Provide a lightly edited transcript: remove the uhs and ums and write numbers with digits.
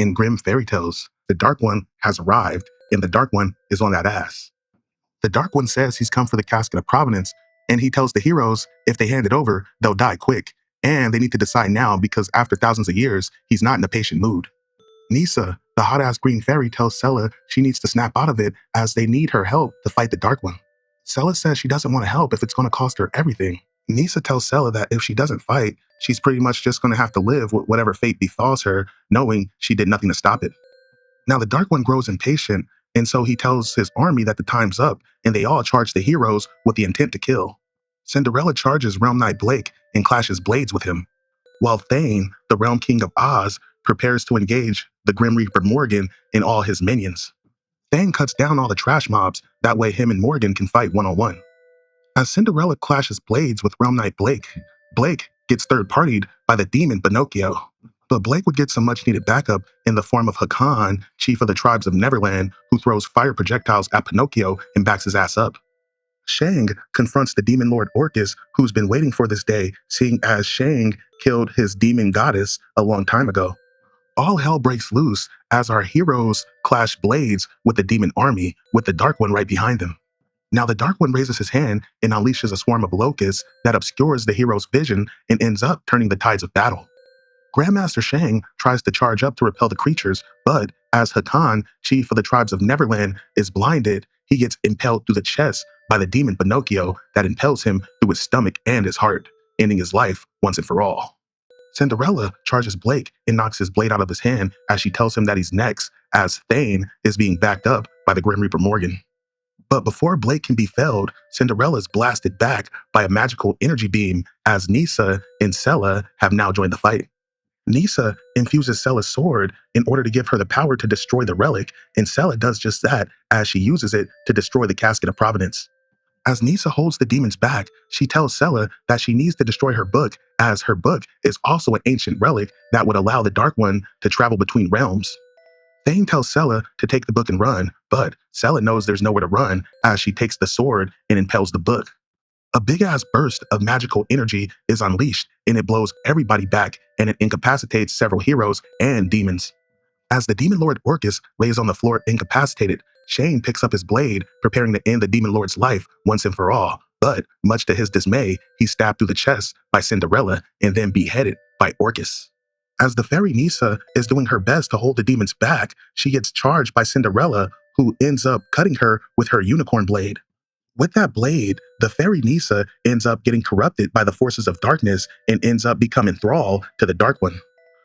in Grimm fairy tales, the Dark One has arrived, and the Dark One is on that ass. The Dark One says he's come for the casket of provenance, and he tells the heroes if they hand it over, they'll die quick, and they need to decide now because after thousands of years, he's not in a patient mood. Nisa, the hot-ass green fairy, tells Sella she needs to snap out of it as they need her help to fight the Dark One. Sella says she doesn't want to help if it's going to cost her everything. Nisa tells Sella that if she doesn't fight, she's pretty much just going to have to live with whatever fate befalls her, knowing she did nothing to stop it. Now the Dark One grows impatient, and so he tells his army that the time's up, and they all charge the heroes with the intent to kill. Cinderella charges Realm Knight Blake and clashes blades with him, while Thane, the Realm King of Oz, prepares to engage the Grim Reaper Morgan and all his minions. Thane cuts down all the trash mobs, that way him and Morgan can fight one-on-one. As Cinderella clashes blades with Realm Knight Blake, Blake gets third-partied by the demon Pinocchio. But Blake would get some much-needed backup in the form of Hakan, chief of the tribes of Neverland, who throws fire projectiles at Pinocchio and backs his ass up. Shang confronts the demon lord Orcus, who's been waiting for this day, seeing as Shang killed his demon goddess a long time ago. All hell breaks loose as our heroes clash blades with the demon army, with the Dark One right behind them. Now the Dark One raises his hand and unleashes a swarm of locusts that obscures the hero's vision and ends up turning the tides of battle. Grandmaster Shang tries to charge up to repel the creatures, but as Hakan, chief of the tribes of Neverland, is blinded, he gets impaled through the chest by the demon Pinocchio that impels him through his stomach and his heart, ending his life once and for all. Cinderella charges Blake and knocks his blade out of his hand as she tells him that he's next, as Thane is being backed up by the Grim Reaper Morgan. But before Blake can be felled, Cinderella is blasted back by a magical energy beam as Nisa and Sella have now joined the fight. Nisa infuses Sella's sword in order to give her the power to destroy the relic, and Sella does just that as she uses it to destroy the casket of provenance. As Nisa holds the demons back, she tells Sella that she needs to destroy her book, as her book is also an ancient relic that would allow the Dark One to travel between realms. Thane tells Sella to take the book and run, but Sella knows there's nowhere to run as she takes the sword and impels the book. A big-ass burst of magical energy is unleashed, and it blows everybody back, and it incapacitates several heroes and demons. As the Demon Lord Orcus lays on the floor incapacitated, Shane picks up his blade, preparing to end the Demon Lord's life once and for all. But, much to his dismay, he's stabbed through the chest by Cinderella and then beheaded by Orcus. As the fairy Nisa is doing her best to hold the demons back, she gets charged by Cinderella, who ends up cutting her with her unicorn blade. With that blade, the fairy Nisa ends up getting corrupted by the forces of darkness and ends up becoming thrall to the Dark One.